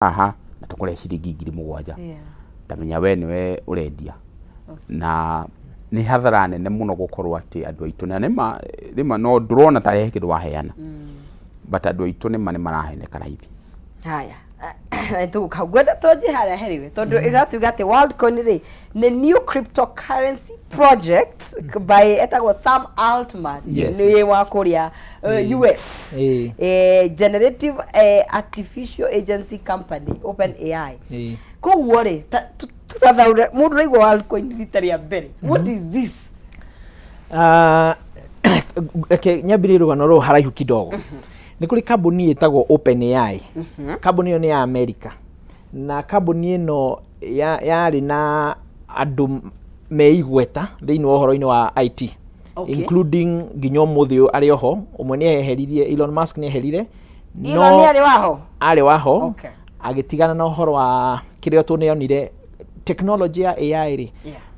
aha na tukore ciringi 7,000 tamenya we niwe urendia na ni hathara nene muno gukorwo ati andu aitu na nima no drone ta rehe kindu waheana but andu aitu nima ni maraheneka raithi haya tu kagwenda toje hara heriwe tondu igatuga ati Worldcoin ri ni new cryptocurrency project by etagwo Sam Altman ni wa Korea US generative artificial agency company OpenAI ko wore tuthathaure mundu raigwa Worldcoin ritaria mbere what is this nyambire rugano ro haraihu kidogo ni kuri kambuni itagwo OpenAI kambuni yo ni ya America na kambuni ino yari na andu meigweta thiini wa uhoro-ini wa IT including ginyo muthio ari oho umwe ni eheririe Elon Musk ni eherire no ni ari waho agitigana na uhoro wa kirio tunionire technology ya AI ri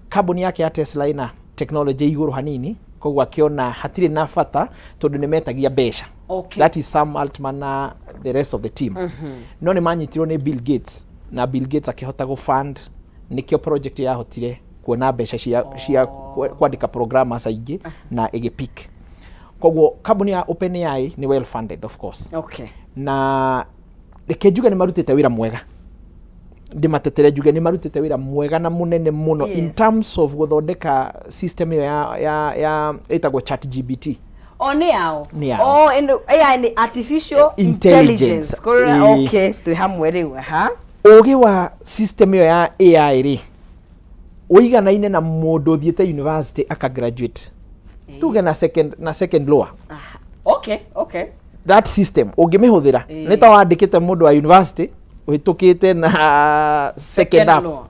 kambuni yake ya Tesla ina technology iguru hanini kogwa kiona hatire na fata tondu ni metagia besha that is Sam Altman na the rest of the team no ni manyitirwo ni Bill Gates na Bill Gates akihota go fund nikio project ya hotire kuona besha cia kwandika programmers aingĩ na igipik kogwo kambuni ya OpenAI ni well funded of course na rekejuga ni marutite wira mwega ndimatetere juge ni marutite wira mwega na munene muno in terms of guthondeka system ya etagwo ChatGPT and AI ni artificial intelligence okay tu hamwe riu ugi wa system ya AI ri uiganaine na mundu thiete university aka graduate tuge na second lower okay that system ungimihuthira ni ta wandikite mundu wa university uhitukite na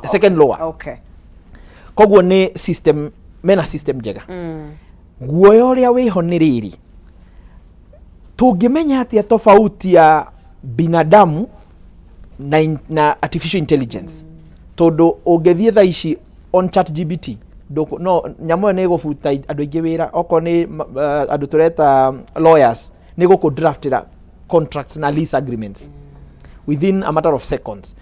second lower kogwo ni system mena system njega guoya uria wiho ni riri tungimenya atia tofauti ya binadamu na artificial intelligence tondu ungethie tha ici on ChatGPT no nyamo ne gufuta andu ingi wira oko ni andu tureta lawyers ni guku draftira contracts na lease agreements within a matter of seconds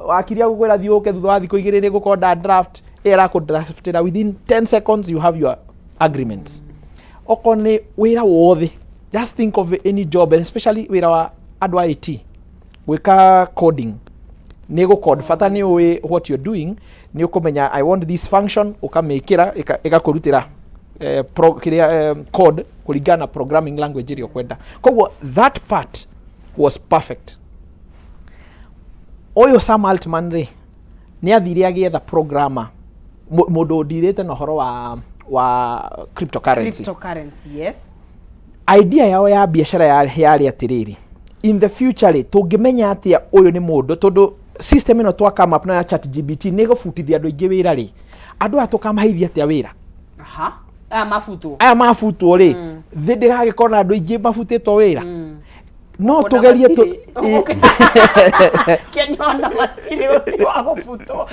wakiria gukwira thiuke thutha wa thiko igiri ni gukonda draft era ku draftira within 10 seconds you have your agreements oko ni wira wothe just think of any job and especially wira wa andu IT wika coding ni go code fata ni what you're doing ni ukomenya I want this function ukamekira igakurutira code kuligana programming language iri okwenda kogwo that part was perfect oyo Sam Altman ri ni athire agietha programmer mundu ndirite na horo wa cryptocurrency yes idea yao ya biashara yari atiriri in the future ri tungimenya atia uyu ni mundu tondu system ino twa come up na ChatGPT ni gufutithia andu ingi wira ri andu atukamahithia atia wira mafutu ri thindi gagikona andu ingi mafutitwo wira no tugerie Kenya ona matiri wa gufuto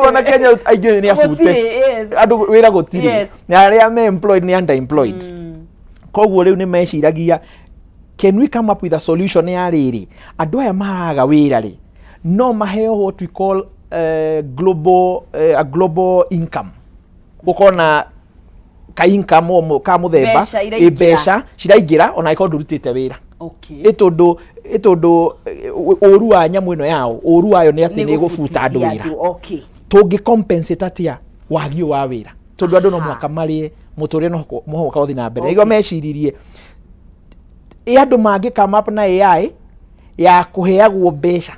wana Kenya aingĩ ni afute andu wira gutiri na aria me employed ni underemployed kogwo riu ni meciragia can we come up with a solution ya riri andu aya maraga wira ri no maheo what we call a global income gukona ka income ka muthemba ibesha ciraigira ona ikondo rutite wira itondo oru wa nyamu ino yao oru wayo ni ati ni gufuta andu wira tungi compensate atia wagio wa wira tondu andu no mwaka mari muture no muhoka uthi na mbere igo meciririe andu mangi come up na AI ya kuheagwo besha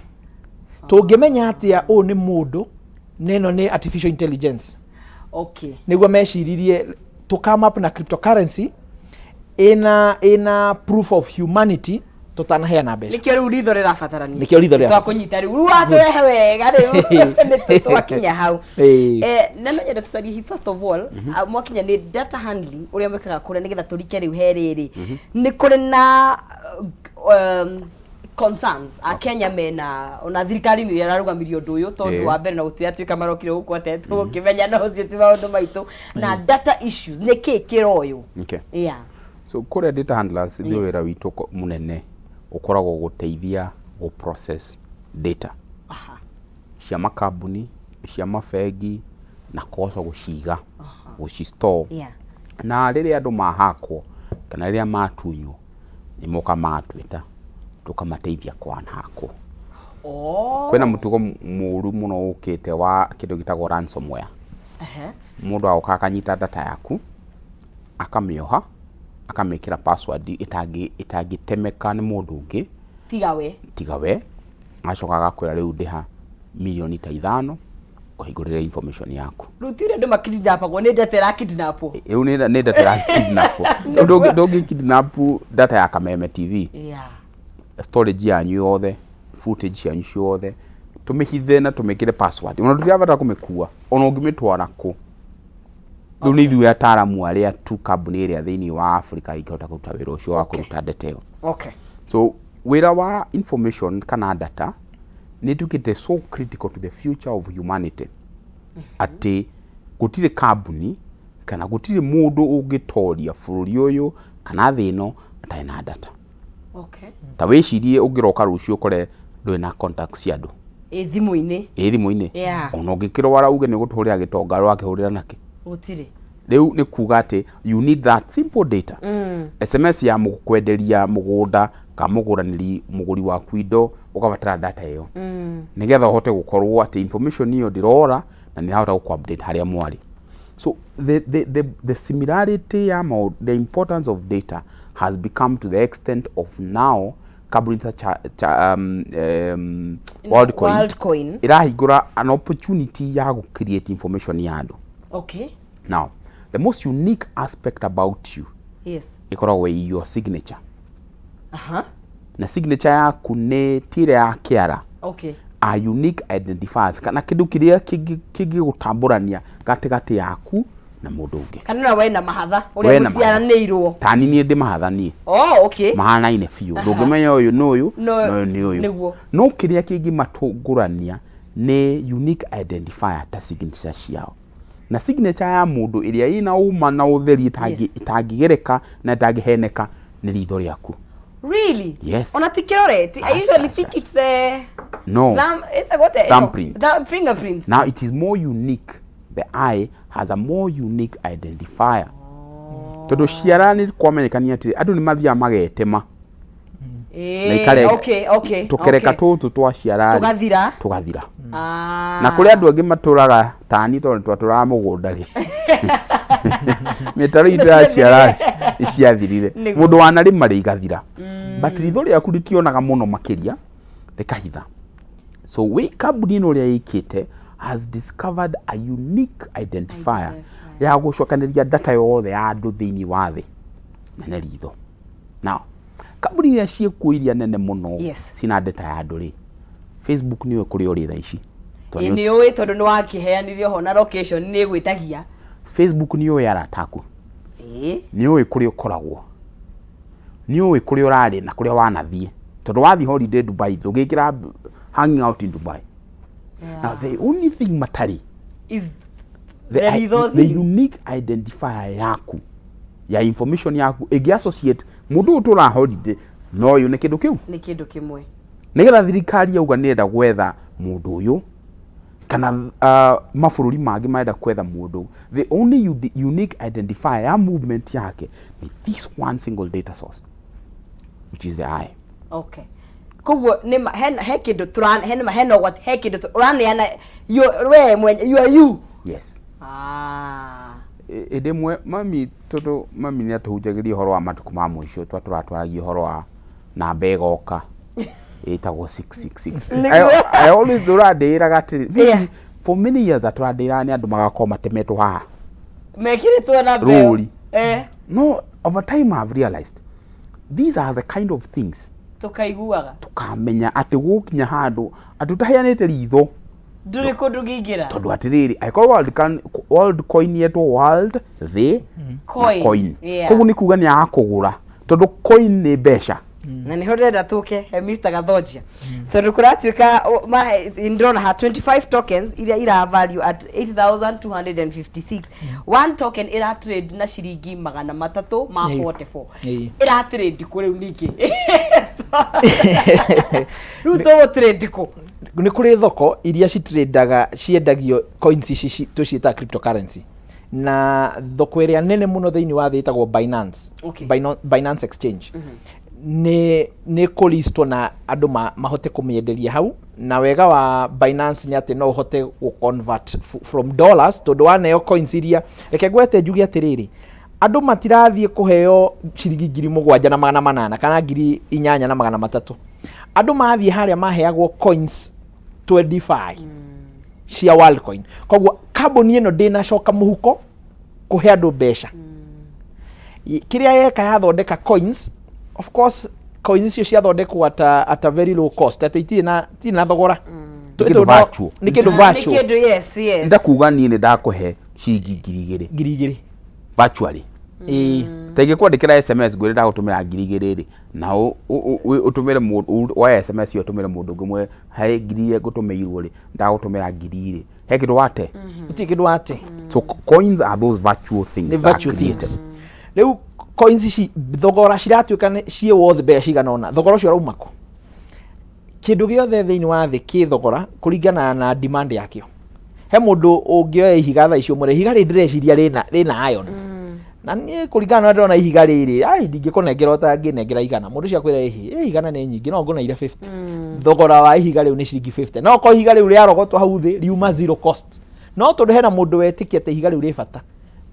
tungimenya atia o ni mundu neno ni artificial intelligence niguo meciririe to come up na cryptocurrency ina proof of humanity tutanahe na besha nikio riu ritho rirabatarania nikio ritho rirabatarania twakunyita riu watwehe wega riu ni twakinya hau namenyere tutari first of all mwakinya ni data handling uria mwekaga kure nigetha turike riu heriri ni kuri na concerns a Kenya mena ona thirikari ni yararugamirio ndu uyu tondu wa mbere na gutuya twika marokire guku atetwo kimenya no cio ti maundu maitu na data issues ni kiroyo so kore data handlers ndio wira witu munene ukoragwo guteithia go process data cia makambuni cia mabengi na kosa guciga gucistore na riria andu mahakwo kana riria matunywo ni moka matwita tukamateithia kwanhakwo. Kwina mutugo muru muno ukite wa kindu gitagwo ransomware. Mundu agoka akanyita data yaku akamioha akamekira password itangitemeka ni mundu ungi tigawe acoka agakwira riu ndiha milioni ta 5 uhingurire information yaku. Rutire ndu makidnapagwo ni data ya kidnapo. Eu ni data ya kidnapo. Dogi kidnapu data ya Kameme TV. Storage yanyu yothe, footage yanyu yothe tumihithe na tumekire password. Ona tutiavata kumekua. Ona ungimitwara ku. Riu ni ithuĩ ataramu aria tu kambuni iria thiini wa Africa ikihota kuruta wira ucio wa kuruta data iyo. So wira wa information kana data ni tukite so critical to the future of humanity. Ati gutire kambuni kana gutire mundu ungitoria bururi uyu kana thino atai na data. Ta wicirie ungiroka rucio kore ndui na contacts cia andu thimu-ini ona ungikirwo warauge ni guturira gitonga rwakihurira nake gutire. Riu ni kuga ati you need that simple data. SMS ya mugukwenderia mugunda ka muguraniri muguri waku indo ukabatara data iyo nigetha uhote gukorwo ati information iyo ndirora na ni hahota ku-update haria mwari. So the similarity the importance of data has become to the extent of now kambuni Worldcoin irahingura an opportunity ya create information ya andu. Now the most unique aspect about you ikoragwo your signature. Na signature yaku ni tire ya kiara. A unique identifiers kana kindu kiria kingigutamburania gatigati yaku na mundu ungi. Kana we na mahatha uria muciaranirwo. Tani ni ndi mahatha ni. Mahana ine fiu. Ndungimenya uyu nuyu no ni uyu. No kiria kingimatungurania ni unique identifier ta signature ciao. Na signature ya mundu iria ina uma na utheri itangigereka na itangiheneka ni ritho riaku. Really? Yes. On a tikirore, I usually think it's the thumbprint. The fingerprint. Now it is more unique. The eye has a more unique identifier. Todo ciarani kwamenyekania ati andu ni mathia magetema. Tukereka tutu twa ciarani tugathira. Na kuri andu angi maturaga tani tondu twatura mugunda ri. Metaro itu ya ciarani iciathirire. Mundu wanarima ri igathira. But ritho riaku ritionaga muno makiria rikahitha. So we kambuni no ria ikite has discovered a unique identifier ya gucokaniria data yothe ya andu thiini wa thi na ritho. Now kambuni ya ciekuiria nene muno sina data ya andu ri Facebook niwe kuri uri tha ici ni uwi tondu ni wakiheanirio ho na location ni gwitagia. Facebook niwe yarataku niwe kuri ukoragwo niwe kuri urari na kuri wanathie tondu wathi holiday Dubai ndugikira hanging out in Dubai. Now the only thing matari is the unique identifier yaku ya information yaku associate mundu utura holiday no yu ni kindu kiu ni kindu kimwe nigetha thirikari yauga nenda gwetha mundu uyu kana mabururi mangi maenda kwetha mundu. The only unique identifier ya movement yake ni this one single data source which is the eye. Kugo ni he kindu turan heno what he kindu urani ana you are you. Yes. Edemwe mami todo mami ni atuhujagiria horo wa matuku ma mwisho twaturagia horo wa na begoka etagwo 666. I always durandira gatiri for many years that turandira ni andu magakoma matemetwo haha mekiritwo na beo no over time I've realized these are the kind of things tukaiguaga tukamenya ati gukinya handu atutaheanite ritho nduri kundu gingira tondu atiriri aikorwo Worldcoin yeto world the coin koguo ni kuga ni akugura tondu coin ni besha na ni horenda tuke Mr. Gathojia tondu kuratuika indrona ha 25 tokens ira value at 8256. One token ira trade na shiringi 344 ira trade kuri uniki Ruto trade ko ni kuri thoko iria citradeaga ciendagio coins ici tuciita cryptocurrency na thoko iria nene muno thiini wa thĩ ĩtagwo Binance. Okay. Binance exchange ni kulistwo na andu mahote kumienderia hau, na wega wa Binance ni ati no uhote ku convert from dollars tondu waneo coins iria reke gwete njugi atiriri andu matirathie kuheo ciringi 7,800 kana 8,300 andu mathie haria maheagwo coins 25 cia Worldcoin. Koguo kambuni ino ndinacoka muhuko kuhe andu mbeca kiria yeka yathondeka coins. Of course coins icio ciathondekwo at a very low cost, ati itina thogora ni kindu virtual. Yes. Ndakuga ni ndakuhe ciringi 2,000 virtually. Tege kwandikira SMS gwire ndagutumira 2,000 na utumire mundu wa SMS yo tumire mundu ngumwe hai 2,000 gutumirwo ri ndagutumira 2,000 he kindu wate kindu wate. So coins are those virtual things. The virtual things. Leu coins ici thogora ciratuika cie worth mbeca ciganona, thogora ucio raumako kindu giothe thiini wa thi ki thogora kuringana na demand yakio. He mundu ungioya ihiga tha icio mure ihiga ri ndireciria rina iron na ni kuringana na ndona ihiga riri ndingikunengera ta nginengera igana mundu cia kwira igana ni nyingi no ngona ira 50 thogora wa ihiga riu ni ciringi 50 no ko ihiga riu ria rogotwa hau thi riuma zero cost no tondu hena mundu wetikia te ihiga riu ri bata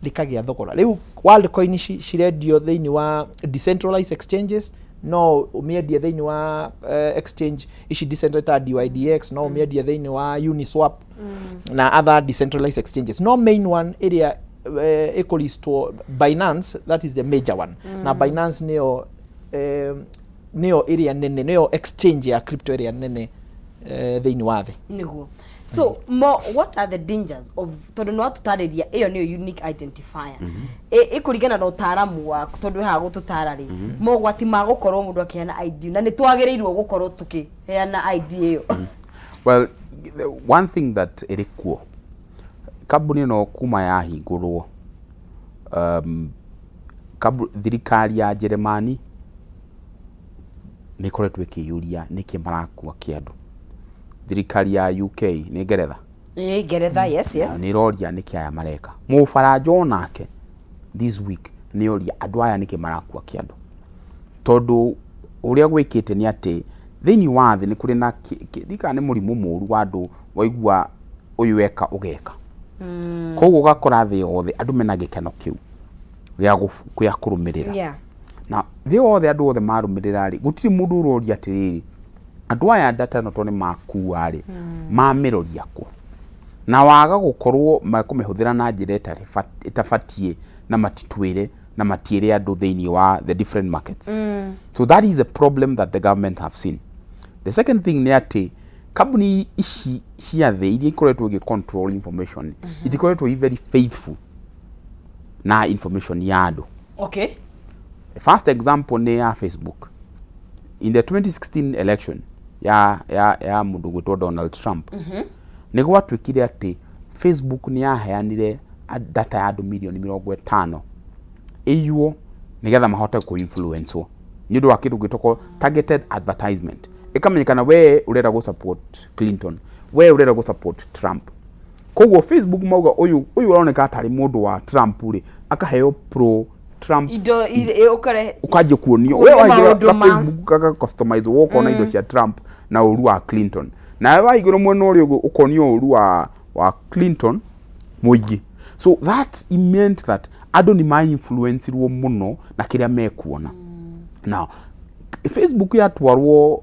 likagia thogora. Riu Worldcoin cirendio thiini wa decentralized exchanges, no umiendie thiini wa exchange ici decentralized DYDX, no umiendie thiini wa Uniswap na other decentralized exchanges. No main one area equalistwo Binance, that is the major one. Na Binance neo area nene, neo exchange ya crypto area nene thiini wa thi. Niguo. So, what are the dangers of tondu no tutariria iyo niyo unique identifier ikuringana na utaramu wa tondu ha gututara ri mogwati ma gukorwo mundu akiana ID na ni twagirirwo gukorwo tukiheana ID iyo. Well, one thing that irikuo kambuni no kuma ya hingurwo thirikari ya Jeremani ni koretwe kiyuria niki marakua kiandu. Thirikari ya UK ni Ngeretha. Ngeretha, yes. Ni roria niki aya mareka. Mufaranja onake this week ni oria andu aya niki marakua kiandu. Tondu uria gwikite ni ati thiini wa thi ni kuri na thika ni murimu muru wa andu waigua uyu weka ugeka. Koguo gakora thi othe andu mena gikeno kiu gya kurumirira. Na thi othe andu othe marumirira ri gutiri mundu uroria atiriri andu aya data no tone makuwa ri mamiroria ku na waga gukorwo makumihũthĩra na njĩra itafatie na matitwire na matiere andu thiini wa the different markets. So that is a problem that the government have seen. The second thing ni ati company ici cia the iria ikoretwo gi control information itikoretwo very faithful na information ya andu. Okay. The first example ni ya Facebook. In the 2016 election ya mundu gwitwo Donald Trump ni gwatwikire ati Facebook ni yaheanire data ya andu milioni 50 iyuo nigetha mahote ku influence wo ni ndu wa kindu gitoko targeted advertisement. Ikamenyekana we urenda go support Clinton, we urenda go support Trump. Koguo Facebook mauga uyu uroneka atari mundu wa Trump ri akaheo pro Trump ido ukare ukaje kuonio we wagira Facebook kaka customize woko na ido cia Trump na uru wa Clinton na waigiro mwena uri ukonio uru wa Clinton muigi. So that meant that ado ni ma influence ruo muno na kiria mekuona. Now Facebook yatwarwo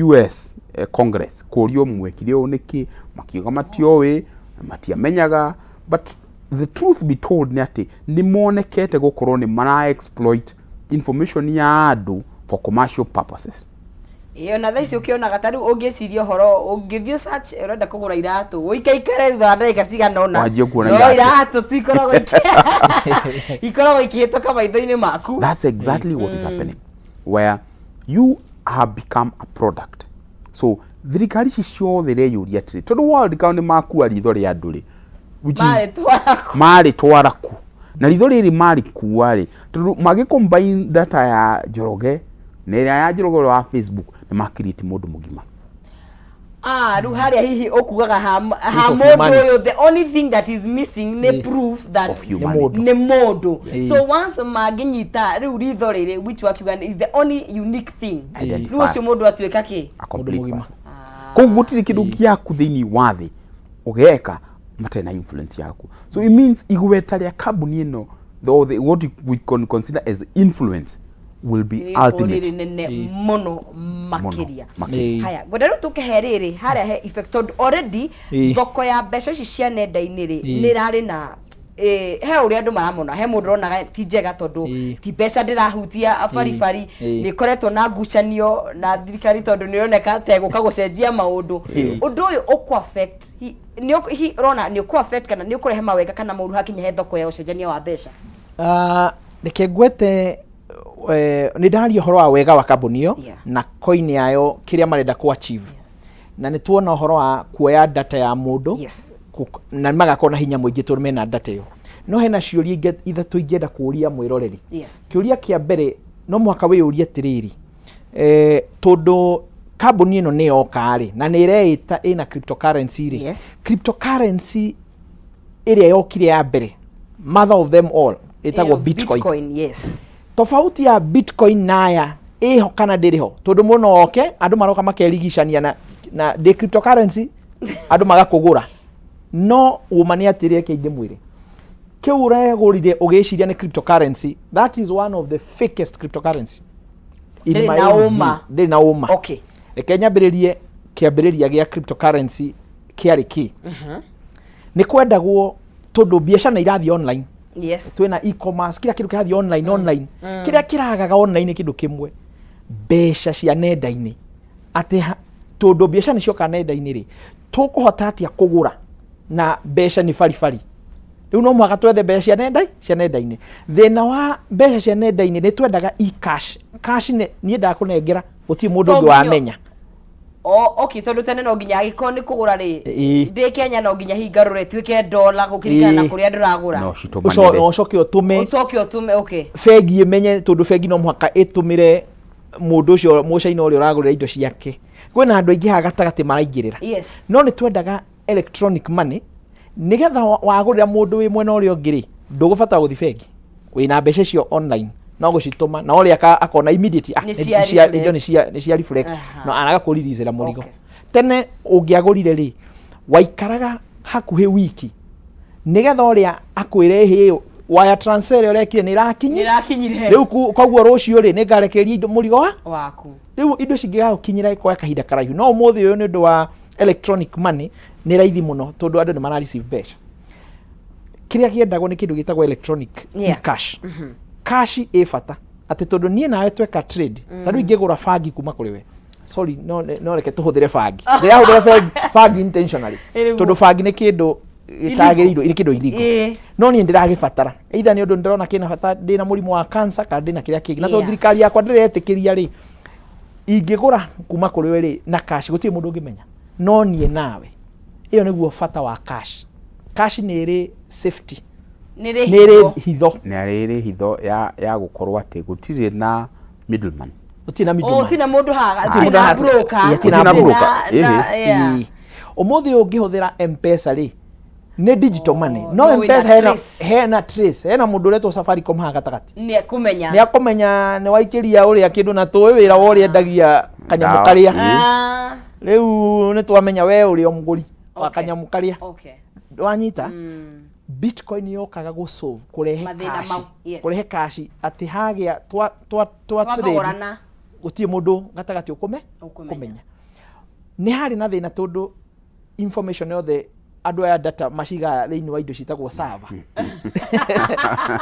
US Congress kurio mwekire oneki makiuga matiowe matiamenyaga, but the truth be told ni ati ni monekete gukorwo ni mara exploit information ya andu for commercial purposes. Iyo na thaisi ukiona gatari ungiciria horo ungithio search urenda kugura iratu uikaikare thanda ikasiga nona wajie kuona iratu tuikoragwo ikoragwo ikihitoka maitho-ini maku. That's exactly what is happening, where you have become a product. So thirikari ciothe reyuria atiri tondu Worldcoin ni makua ritho ria andu ri mari twaraku na ritho riri mari kuwa ri tondu magi combine data ya Njoroge na ĩrĩa ya njĩrogoro wa Facebook nĩ makirĩti mũndũ mũgima. Rĩu harĩa hihi ũkugaga ha mũndũ ũyũ, the only thing that is missing nĩ proof that nĩ mũndũ. So once mangĩnyita rĩu ritho rĩrĩ, which wakiuga is the only unique thing, rĩu ũcio mũndũ atuĩka kĩ? Mũndũ mũgima. Koguo gũtirĩ kĩndũ gĩaku thĩinĩ wa thĩ ũgeka matarĩ na influence yaku. So it means igweta rĩa kambuni ĩno, what we can consider as influence will be ultimate. Mono makiria. Haya, ngwenda rĩu tũkehe rĩrĩ harĩa he effect already thoko ya mbeca ici cia nenda-inĩ rĩ nĩ rarĩ na he ũrĩa andũ maramona, he mũndũ ronaga ti njega tondũ ti mbeca ndĩrahutia baribari, nĩ koretwo na ngucanio na thirikari tondũ nĩ roneka ta gũka gũcenjia maũndũ. Ũndũ ũyũ ũkũ affect rona nĩ ũkũ affect kana nĩ ũkũrehe mawega kana mũru hakinya he thoko ya ũcenjania wa mbeca? Reke ngwete nĩ ndaria ũhoro wa wega wa kambuni ĩyo na coin yayo kĩrĩa marenda ku achieve. Na nĩ tuona ũhoro wa kuoya data ya mũndũ na magakorwo na hinya mũingĩ tondũ mena data ĩyo. No hena ciũria ithatũ ingĩenda kũũria mwĩroreri. Kĩũria kĩa mbere no mũhaka wĩyũrie atĩrĩrĩ, tondũ kambuni ĩno nĩ yoka rĩ na nĩ ĩreĩta ĩna cryptocurrency rĩ, cryptocurrency ĩrĩa yokire ya mbere, mother of them all, ĩtagwo Bitcoin. Tofauti ya Bitcoin naya ĩho kana ndĩrĩho, tondũ mũno oke andũ maroka makerigicania na the cryptocurrency andũ magakũgũra. No uma nĩ atĩrĩ kĩingĩ mwĩrĩ kĩu ũregũrire ũgĩciria nĩ cryptocurrency, that is one of the fakest cryptocurrency in my ndĩ na ũma. Reke nyambĩrĩrie kĩambĩrĩria gĩa cryptocurrency kĩarĩ kĩ. Nĩ kwendagwo tondũ biacara irathiĩ online. Twĩna e-commerce, kila kĩndũ kĩrathiĩ online. Kĩrĩa kĩragaga online kĩndũ kĩmwe, mbeca cia nenda-inĩ. Atĩ tondũ biacara nĩcioka nenda-inĩ rĩ, tũkũhota atĩa kũgũra na mbeca nĩ baribari. Rĩu no mũhaka twethe mbeca cia nenda-inĩ. Thĩna wa mbeca cia nenda-inĩ nĩ twendaga e-cash. Cash niĩ ndakũnengera gũtirĩ mũndũ ũngĩ wamenya. Tondũ tene no nginya agĩkorwo nĩ kũgũra rĩ, ndĩ Kenya no nginya hingarũre tuĩke dola gũkĩringana na kũrĩa ndĩragũra. Ũcoke ũtũme bengi ĩmenye, tondũ bengi no mũhaka ĩtũmĩre mũndũ ũcio mũcaina ũrĩa ũragũrĩra indo ciake. Kwĩna andũ aingĩ haha gatagatĩ maraingĩrĩra. No nĩ twendaga electronic money nigetha wagũrĩra mũndũ wĩ mwena ũrĩa ũngĩ rĩ, ndũgũbatara gũthiĩ bengi, wĩna mbeca icio online no gũcitũma na ũrĩa akona immediately indo nĩ cia reflect no araga kũriricĩra mũrigo. Tene ũngĩagũrire rĩ, waikaraga hakuhĩ wiki nigetha ũrĩa akwĩre hĩ wire transfer ũrĩa ekire nĩ irakinyire. Rĩu koguo rũciũ rĩ nĩ ngarekereria indo mũrigo waku. Rĩu indo cingĩgakinyira kwa kahinda karaihu. No ũmũthĩ ũyũ nĩ ũndũ wa electronic money nĩ raithi mũno tondũ andũ nĩ mara receive mbeca. Kĩrĩa kĩendagwo nĩ kĩndũ gĩtagwo electronic cash. Cash ĩ bata atĩ tondũ niĩ nawe tweka trade, tondũ ingĩgũra bangi kuma kũrĩ we, sorry no reke tũhũthĩre bangi, ndĩrahũthĩra bangi intentionally tondũ bangi nĩ kĩndũ gĩtagĩrĩirwo, nĩ kĩndũ illegal. No niĩ ndĩragĩbatara either nĩ ũndũ ndĩrona kĩna bata, ndĩna mũrimũ wa cancer kana ndĩna kĩrĩa kĩngĩ, na tondũ thirikari yakwa ndĩretĩkĩria rĩ, ingĩgũra kuma kũrĩ we rĩ na cash gũtirĩ mũndũ ũngĩmenya, no niĩ nawe. Ĩyo nĩguo bata wa cash. Cash nĩ ĩrĩ safety, nĩrĩ hitho ya gũkorwo atĩ gũtirĩ na middleman. Gũtirĩ na mũndũ haga, gũtirĩ na broker. Ũmũthĩ ũngĩhũthĩra M-Pesa rĩ nĩ digital money. No M-Pesa hena trace, hena mũndũ ũretwo Safaricom haha gatagatĩ. Nĩ akũmenya nĩ waikĩria ũrĩa kĩndũ na tũĩ wĩra wa ũrĩa endagia kanyamũ karĩa. Rĩu nĩ twamenya we ũrĩa mũgũri wa kanyamũ karĩa. Wanyita Bitcoin yokaga go solve kurehe cash ati hagĩa twa trade gũtirĩ mũndũ gatagatĩ ũkũmenya. Nĩ harĩ na thĩna tondũ information yothe andũ aya data maciga thĩinĩ wa indo citagwo server.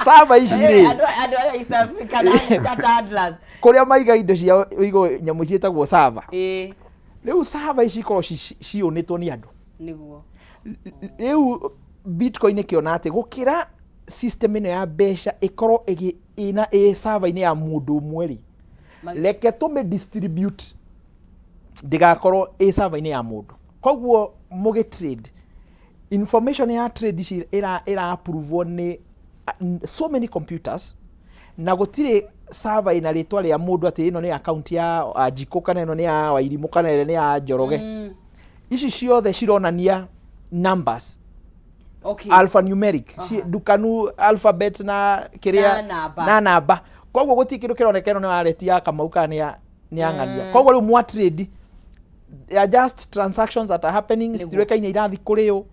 Server ici rĩ andũ East Africa data handlers kũrĩa maiga indo cia igo nyamũ ciĩtagwo server. Rĩu server ici ikorwo cionĩtwo nĩ andũ nĩguo. Rĩu Bitcoin ĩkĩona atĩ gũkĩra system ĩno ya mbeca ĩkorwo ĩna server-inĩ ya mũndũ ũmwe rĩ, reke tũmĩ distribute ndĩgakorwo server-inĩ ya mũndũ. Koguo mũgĩ trade information ya trade ici ĩra approve nĩ so many computers na gũtirĩ server ina ritwa ria mundu ati ino ni account ya Njiko kana ino ni ya Wairimu kana ino ni ya Njoroge ici ciothe cironania numbers alphanumeric dukanu alphabet na kiria na namba koguo gutikiru kironekano ni wareti ya Kamau kana ni ang'ania koguo riu mwa trade are just transactions that are happening citirekaine irathi kuriyo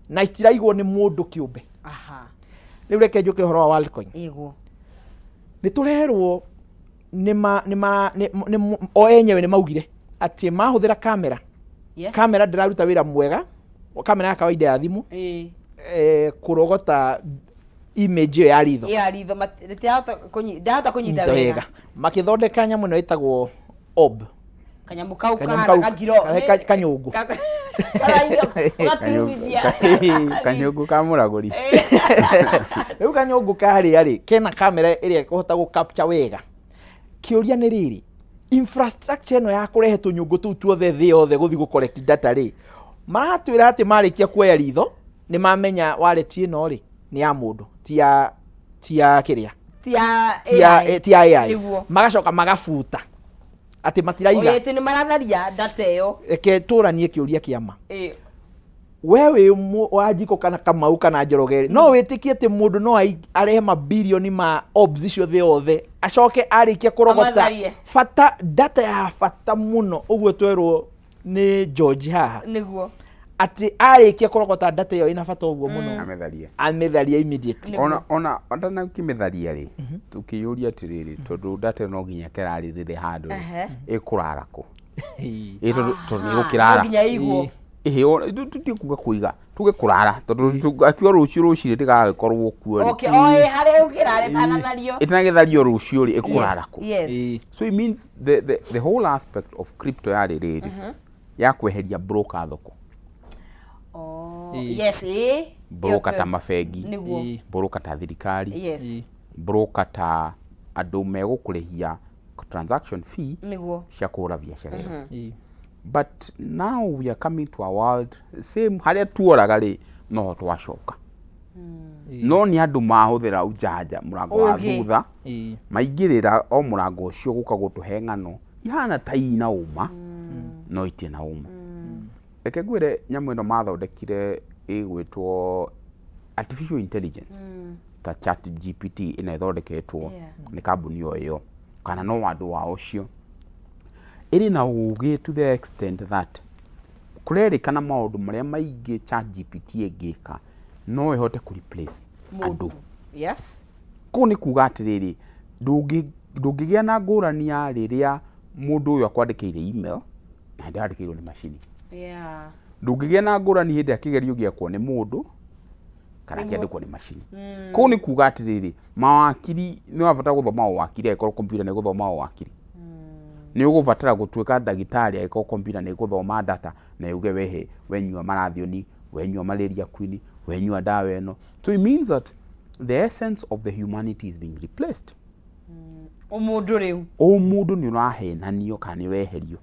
na itiraigwo ni mundu kiumbe riu reke njuke horo wa Worldcoin niturerwo o enyewe ni maugire ati mahuthira kamera kamera ndiraruta wira mwega kamera ya kawaida ya thimu kurogota image ya ritho ndahota kunyita wega makithondeka nyamu no itagwo orb kanyamu kau kana kagiro kanyungu kanyungu kamuraguri riu kanyungu kari kena kamera iria kuhota gu capture wega kiuria ni riri infrastructure no ya kurehe tunyungu tu tuothe thi yothe guthi gu collect data ri maratwira ati marikia kuoya ritho ni mamenya wallet ino ri ni ya mundu tia kiria tia AI magacoka magafuta ati matiraiga ati ni maratharia data iyo eke turanie kiuria kiama wewe wa Njiko kana Kamau kana Njoroge no witikie ati mundu no arehe mabilioni ma orbs icio thi yothe acoke arikia kurogota fata data ya fata muno uguo twerwo ni George haha niguo ati arikia kurogota data iyo ina fata uguo muno ametharia immediately ona ndana kimetharia ri tukiyuria tiriri tondu data no nginya keraririre handu ikurara ko tondu ni gukirara nginya igwo tutikuga kuiga tuge kurara tondu akiwa rucio tigagakorwo kuo hare ukirare tananario itanagithario rucio ri ikurara ko so it means the whole aspect of crypto yari riri ya kweheria broker thoko broker ta mafegi broker ta thirikari broker ta andu megukurehia transaction fee cia kura biashara but now we are coming to a world same haria tuoraga ri no twacoka no ni andu mahuthira ujanja murango wa thutha maingirira o murango ucio guka gutuhe ng'ano ihana ta ina uma no itie na uma eke gwire nyamu ino mathondekire igwitwo artificial intelligence ta ChatGPT ina ithondeketwo ni kambuni yo kana no wandu wa ucio iri na ugi to the extent that kurerikana maundu maria maingi ChatGPT egika no ihote ku replace andu ko ni kuga atiriri ndungigia na ngurani ya riria mundu uyu akwandikire email na ndandikirwo ni machine ndungigia na ngurani hindi akigerio giakwo ni mundu kana kiandikwo ni machine ko ni kuga atiriri mawakiri ni wabata guthoma wakiri aikoro computer ni guthoma wakiri ni ugubatara gutwika ndagitari aiko computer ni guthoma data na yuge wehe wenyua marathioni wenyua malaria queen wenyua dawa eno so it means that the essence of the humanity is being replaced omundu ni urahenanio kana weherio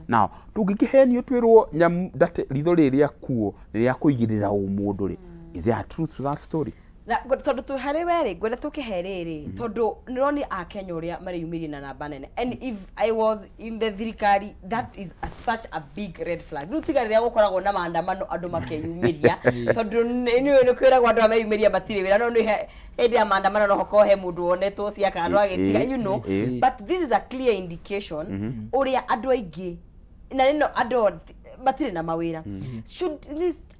now tungikihenio twirwo nyam data ritho riria kuo riria kuigirira umundu ri is there a truth to that story na tondu tu hari weri gwenda tukiherere tondu nironi a Kenya uria mari yumiri na namba nene and if I was in the thirikari that is such a big red flag rutigarira gukoragwo na maandamano andu makeyumiria tondu ni kwiragwo andu ameyumiria matire wira no ni hindi ya maandamano no hokohe mundu wonetwo cia kandu agitiga you know but this is a clear indication uria andu aingi na no andu matire na mawira should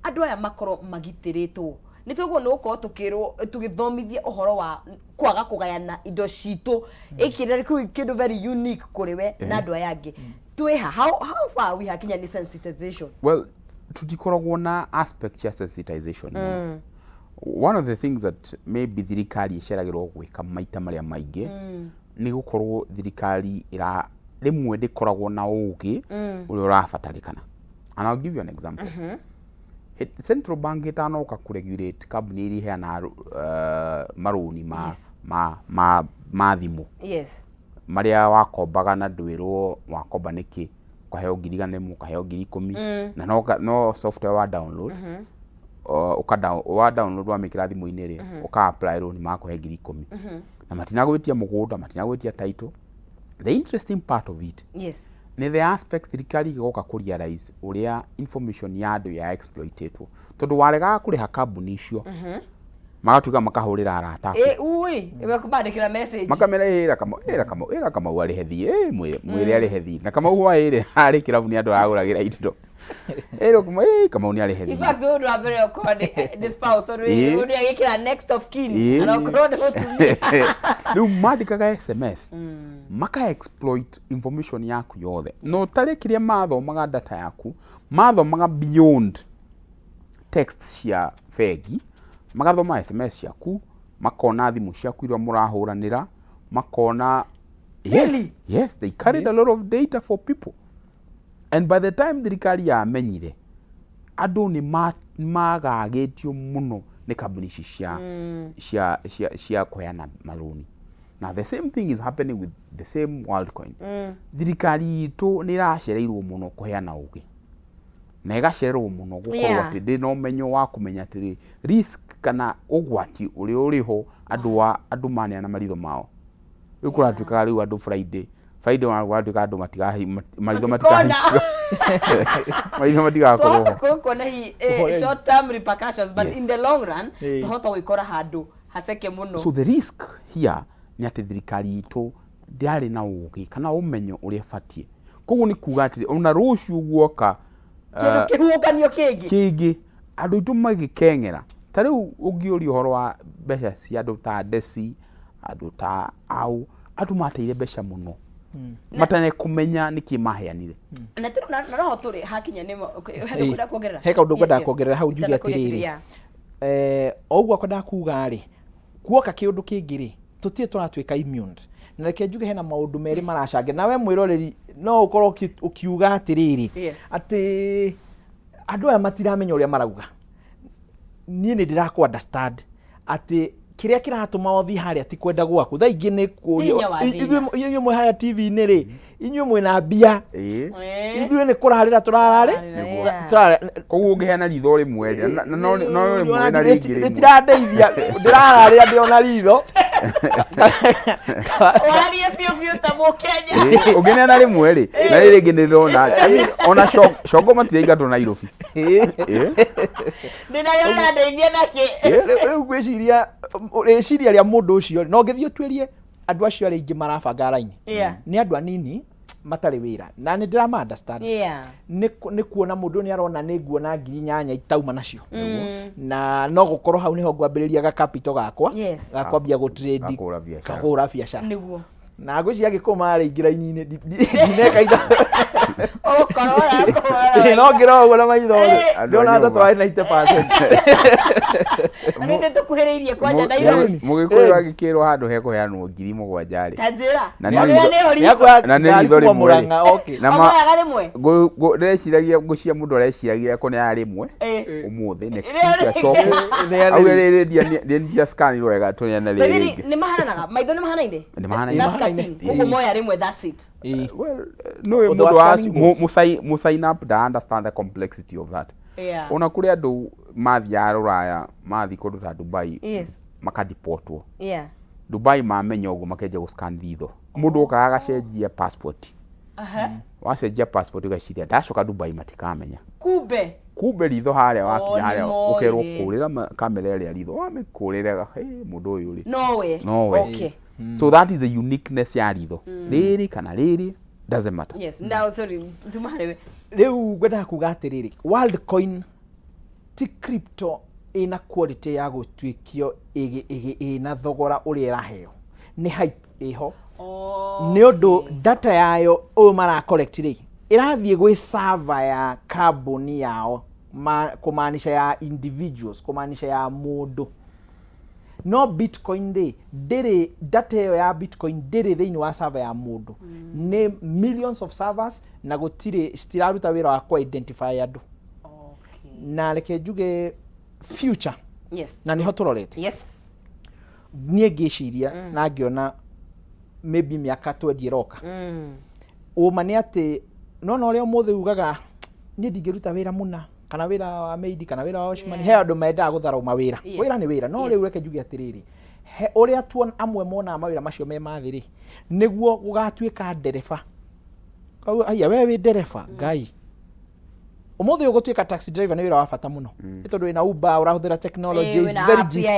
andu aya makoro magitiritwo nitugo no ko tukirwo tugithomithia uhoro wa kwaga kugayana indo citu ikirere kindu very unique kuriwe na andu ayangi twiha how far we hakinya ni sensitization well tutikoragwo na aspect ya sensitization one of the things that maybe thirikari iceragirwo gwika maita maria maingi ni gukorwo thirikari ira rimwe ndikoragwo na ugi uri urabatarikana and I'll give you an example Central Bank itanoka kuregulate company iri heana maruni ma thimu maria wakombaga na ndwirwo wakomba niki ukaheo 1,000 ukaheo 10,000 na no software wa download wa download wa mikira thimu-ini ri uka apply loan makuhe 10,000 na matinagwitia mugunda matinagwitia title. The interesting part of it yes ni the aspect thirikari igoka kurealize uria information ya andu ya exploitetwo tondu warega kuriha kambuni icio magatuika makahurira arata ui imekubandikira message makamera kama wale hethi mwire ale hethi na kama huwa ile hari kirabu ni andu araguragira indo kama uni ale hethi in fact ndo abere okode dispouse ndo uri agikira next of kin anakorode utumia ni madikaga SMS maka exploit information yaku yothe no tare kiria mathomaga data yaku mathomaga beyond text cia fegi magathoma SMS yaku makona thimu ciaku iria murahuranira makona yes they carried a lot of data for people and by the time thirikari yamenyire andu ni magagitio muno ni kambuni cia kuyana maroni. Now the same thing is happening with the same Worldcoin. Thirikari itu ni racereirwo muno kuyana ugi na igacererwo muno gukorwo ati ndina umenyo wa kumenya atiri risk kana ugwati uriho andu maneana maritho mao ikura tuikaga riu andu Friday wanatuika andu maritho matigahi maritho matigakorwo kuona hi short term repercussions but in the long run tohota gwikora handu haseke muno. So the risk here ni ati thirikari itu ndiari na ugi kana umenyo uria fatie koguo ni kuga ati ona ruciu guoka kihukanio kingi andu itu magikengera tariu ungiuri uhoro wa mbeca cia andu ta desi andu ta au andu mateire mbeca muno matane kumenya niki maheanire na tiru na roho turi hakinya nimo henda kuongerera he kaundu ngwenda kuongerera hau njuge atiriri ogwa kwenda kuga ri kuoka kiundu kingi ri tutie turatuika immune na reke njuge hena maundu meri maracange nawe mwiroreri no ukorwo ukiuga atiriri ati andu aya matiramenya uria marauga nie ni ndirakwa understand ati kiria kiratuma othi haria ti kwenda gwaku tha ingi ni kurio inyuĩ mwe haria TV ni ri inyuĩ mwe na mbia ithuĩ ni kurarira turarari koguo ungiheana ritho rimwe no rimwe na ringi ndiradeithia ndirararira ndiona ritho orarie piu ta Mukenya ungiheana rimwe ri na riri ringi ndirona ona shogo matiaiga tu Nairobi ndinayona ndeithia nake riu gwiciria reciria ria mundu ucio no ngithio twerie andu acio ari ingi marabanga raini ni andu anini matari wira na ni drama understand ni kuona mundu ni arona ni nguona 8,000 itauma nacio na no gukorwo hau niho ngwambiriria ga capital gakwa gakwambia go trade kagura biashara niguo na ngwiciria gikoma ari ingiraini-ini ndineka itha no ngira uguo na maitho ndona hata twari 90%. Ninde tukuhiriirie kwanja Nairobi mugikuyu agikirwo handu hekuheanwo 7,000 tajira na ni ritho rimwe na rimwe ndeciragia ngucia mundu areciagia ko ni arimwe umuthi next week shop au ndia scan wega tunyana ringi ni mahananaga maitho ni mahanainde ugu moya rimwe that's it well no mundu asi mu sign up da understand the complexity of that ona kuri andu mathia ruraya mathi kundu ta Dubai makadipotwo Dubai mamenya ugu makenja go scan thitho mundu ukaga gacenjia passport wacenjia passport ugaciria ndacoka Dubai matikamenya kumbe ritho haria wakinya haria ukerwo kurira kamera ria ritho wamikurira mundu uyu ri no way okay so that is a uniqueness ya ritho riri kana riri doesn't matter now sorry ntumahare riu gwenda kuga atiriri Worldcoin ti crypto ina quality ya gutwikio ina thogora uria iraheo ni hype iho ni undu data yayo o mara collect ri irathie gwi server ya company yao kumaanisha ya individuals kumaanisha ya mundu no Bitcoin ndiri data ya Bitcoin ndiri thiini wa server ya mundu ni millions of servers na gutire stiraruta wira wa ku identify andu na reke njuge future na niho turorete nie ngiciria na ngiona maybe miaka 20 iroka uma ni ati no ria muthe ugaga ni ndingiruta wira muna kana wira wa maid kana wira wa washman he andu mendaga guthara mawira wira ni wira no riu reke njuge atiriri he uria tuona amwe mona mawira macio me mathiri niguo gugatuika ndereba aya we wi ndereba ngai umuthi ugutuika taxi driver ni wira wa bata muno itondu ina Uber urahuthira technology is very just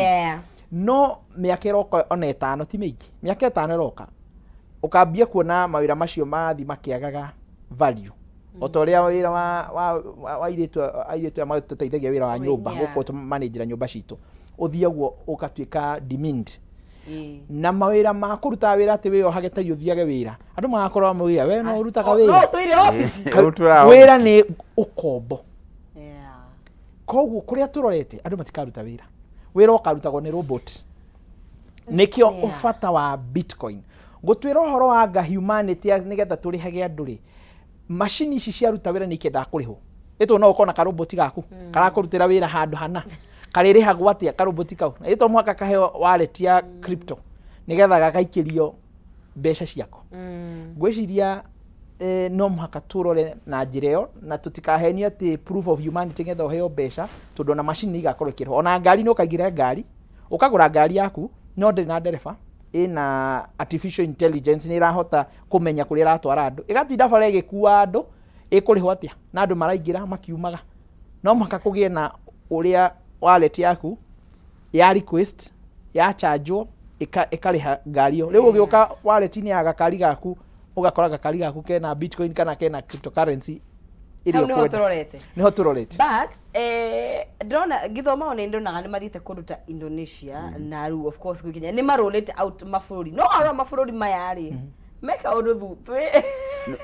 no miaka iroka ona 5 ti mingi miaka 5 iroka ukambia kuona mawira macio mathi makiagaga value otoria wira wa iretu ma tuteithagia wira wa nyumba guko tu manager nyumba citu uthiaguo ukatuika demand na mawira ma kuruta wira ati we ohagete yuthiage wira andu magakorwa mawira we no urutaga wira no tuire office wira ni ukombo koguo kuria turorete andu matikaruta wira wira ukarutagwo ni robot nikio ufata wa Bitcoin gutwira uhoro wa nga humanity nigetha turihage andu ri machine ici ciaruta wira nikenda kuriho ito no ukona ka robot gaku karakurutira wira handu hana karirihagwo atia ka robot kau ito mwaka kaheo wallet ya crypto nigetha gakaikirio mbeca ciako gwiciria no mwaka turore na njireo na tutikahenia ati proof of humanity ngetha uheo mbeca tondu na machine igakorwo ikirho ona ngari no kagira ngari ukagura ngari yaku no ndiri na ndereba ina artificial intelligence ni irahota kumenya kuri ratwara andu igatinda bara igikuwa andu ikurihwo atia na andu maraingira makiumaga no mwaka kugie na uria wallet yaku ya request ya charge ikariha ngario riu ugioka wallet ni ya gakari gaku ugakora gakari gaku kena Bitcoin kana kena cryptocurrency irio niho turorete but ndona githoma one ndonaga ni mathite kuruta Indonesia na ru of course gukinya ni marolete out mafururi no ara mafururi mayari make out of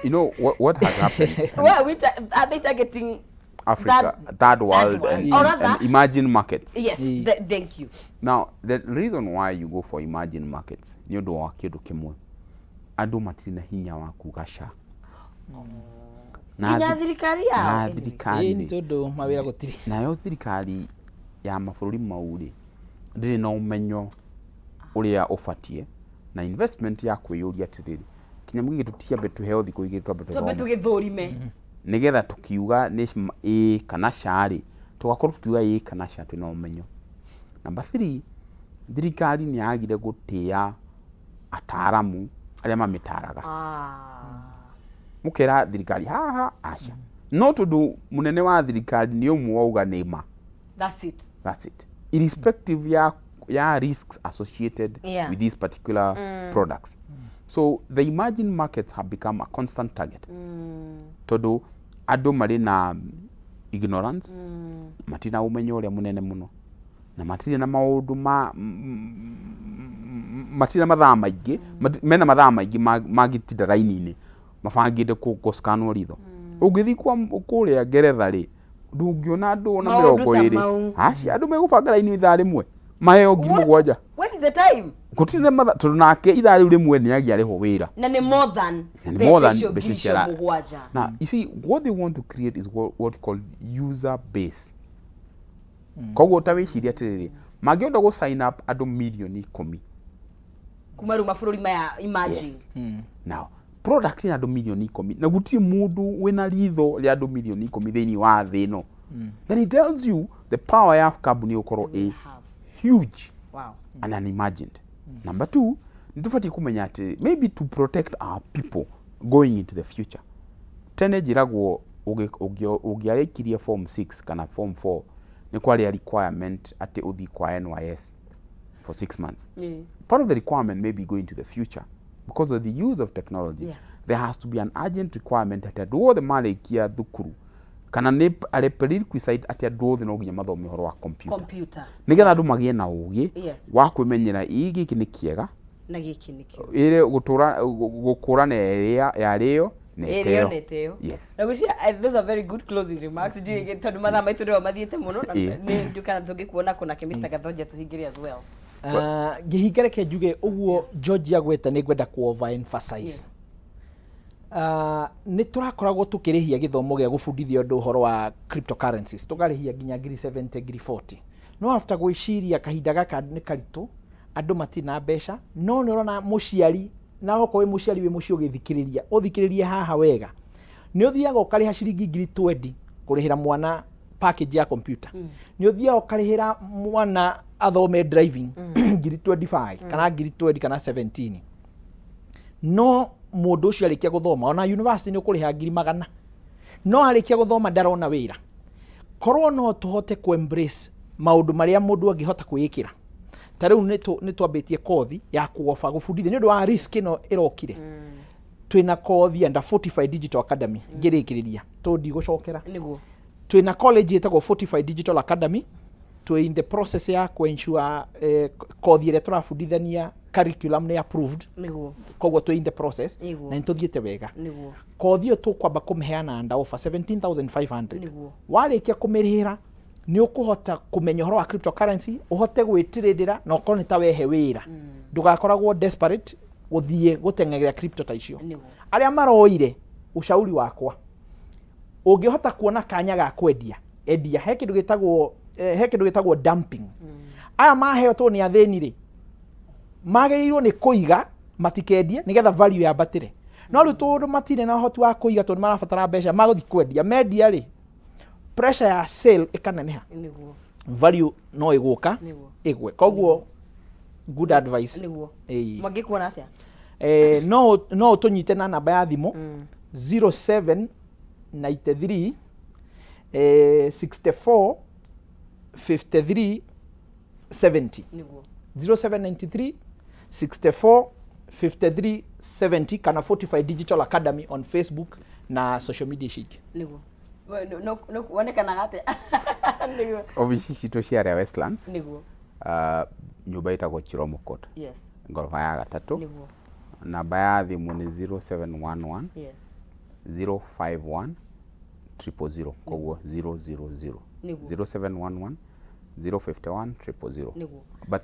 you know what has happened well are they targeting Africa, third world and emerging markets. Yes, thank you. Now, the reason why you go for emerging markets, ni undu wa kindu kimwe. Andu matina hinya wa kugasha. Na thirikari yao. Na thirikari. Ni tondu mawira gutiri. Na yo thirikari ya mabũrũri mauri ndiri na umenyo uria ufatie na investment ya kwiyuria atiriri. Kinyamu giki tutiambe tuheo thikũ igĩrĩ twambe tugithũrime. Nigetha tukiuga ni kana cari tugakorwo tukiuga kana cari twina umenyo. Number 3, thirikari ni yagire gutia ataramu aria mamitaraga. Mukera thirikari haha aca no tundu munene wa thirikari ni umwe wauga nima. That's it. Irrespective ya risks associated with these particular products. So the emerging markets have become a constant target. Todo ado mari na ignorance, matina umenyo uria munene muno na matina na maundu matina mathaa maingi mena mathaa maingi magitinda raini-ini mabangite kuskanwo ritho ungithi kuria Ngeretha ri ndungiona andu na 20 aci andu megubanga raini ithaa rimwe maheo ngiri mugwanja. When is the time? Gutire mathaa tondu nake ithaa riu rimwe ni agia riho wira na ni more than mugwanja. Now you see what they want to create is what called user base. Koguo tawiciria atiriri magionda go sign up andu milioni 10 kuma ru mabũrũri maya imagine. Now product ni andu milioni 10 na gutiri mundu wina ritho ria andu milioni 10 thini wa thi no. Then it tells you the power ya company ukorwo huge. Wow. And unimagined. Number 2, nitufati kumenya ati maybe to protect our people going into the future. Tene jiragwo ugiarikiria form 6 kana form 4 ni kwali requirement ati uthi kwa NYS for 6 months. Part of the requirement may be going to the future because of the use of technology. There has to be an urgent requirement that ado the malikia thukuru kana ne are prerequisite ati ado the no ginya mathome horo wa computer nigetha andu magie na ugi wa kwimenyera giki ni kiega na giki ni kiega ire gukura na ya rio neteo. Yes. Na gucia those are very good closing remarks. Juu tondu mathaa maitu ndio mathiete muno na ni ndukana tungikuona kuna Mr. Gathoja tuhingire as well. Ngihingire ke njuge uguo George agweta ni ngwenda ku over emphasize. Ni turakoragwo tukirihia githomo gia gubundithia andu horo wa cryptocurrencies tukarihia nginya 70-40 no after gwiciria kahinda gaka ni karitu andu matina mbeca no ni urona muciari na goko wi muciari wi mucio uthikiririe haha wega ni uthiaga ukariha ciringi 20 kurihira mwana package ya computer ni uthiaga ukarihira mwana athome driving ngiri 25 kana ngiri 20 kana 17 no mundu ucio arikia guthoma ona university ni ukuriha ngiri 100 no arikia guthoma ndarona wira korwo no tuhote ku embrace maundu maria mundu angihota kwikira ta riu ni twambitie kothi ya kuofa gubundithia ni undu wa risk ino irokire twina kothi under Fortify Digital Academy ngirikiriria tundi gucokera niguo twina college itagwo Fortify Digital Academy twi in the process ya ku ensure kothi ire turabundithania curriculum ni approved niguo kogwo twi in the process na ntuthiete wega niguo kothi yo tukwamba kumheana under offer 17,500 niguo warikia kumirihira ni ukuhota kumenya horo wa cryptocurrency uhote gwitirindira na ukorwo ni ta wehe wira ndugakoragwo desperate guthie guteng'egera crypto ta icio aria maroire ushauri wakwa ungihota kuona kanya ga kwendia endia he kindu gitagwo dumping aya maheo to ni atheni ri magĩrĩirwo ni kuiga matikendie nigetha value ya batire no riu tondu matire na hoti wa kuiga tondu marabatara mbeca maguthi kwendia mendia ri pressure ya sale ikaneneha niguo value no iguka igwe kogwo good advice niguo magikuona atia no tunyite na namba ya thimu 0793 64 53 70 niguo 0793 64 53 70 kana Fortify Digital Academy on Facebook na social media shiki niguo no wonekana gate niguo obici cito cia area Westlands niguo nyumba itagwo Chiromo Court yes ngorofa ya gatatu niguo namba ya thimu ni 0711 yes 051 000 kogwo 000 0711 051 000 niguo but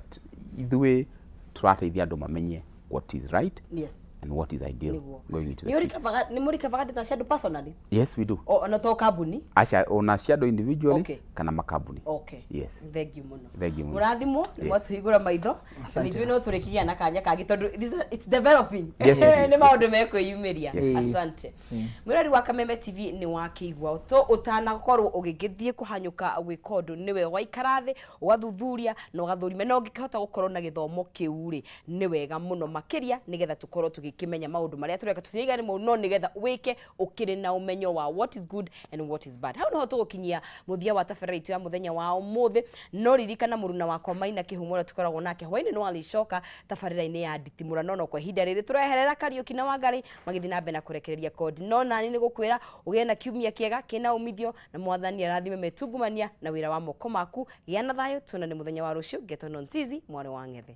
ithuĩ turateithia andu mamenye what is right yes and what is ideal going into the future. Ni murikabaga data shadow personally? Yes, we do. Ona to kabuni? Asha ona shadow individually okay. kana makabuni. Okay. Yes. Thank you muno. Thank you muno. Murathimo ni mwatuhigura maitho. Nijui no turikigia na kanya kangi tondu it's developing. Yes, ni maundu mekwiyumiria. Asante. Mwirari wa Kameme TV ni wakigwa to utanakorwo ugigithie kuhanyuka gwikondu niwe waikarathi ugathuthuria no gathurime no ngikihota gukorwo na githomo kiu ri ni wega muno makiria nigetha tukorwo tugikimenya maundu maria tureka tutigane no nigetha wike ukiri na umenyo wa what is good and what is bad. Hau no tugukinyia muthia wa tabaraitu ya muthenya wa umuthi no ririkana muruna wakwa Maina Kihumura tukoragwo nake hwaini no alicoka tabarira-ini ya nditimura no kwa ihinda riri tureherera Kariuki na Wangari magithi na mbere na kurekereria kodi no nani ni gukwira ugie na kiumia kiega kina umithio na mwathani arathime metungumania na wira wa moko maku gia na thayo tuonane muthenya wa rucio Geto Nonzizi mwana wa Ng'ethe.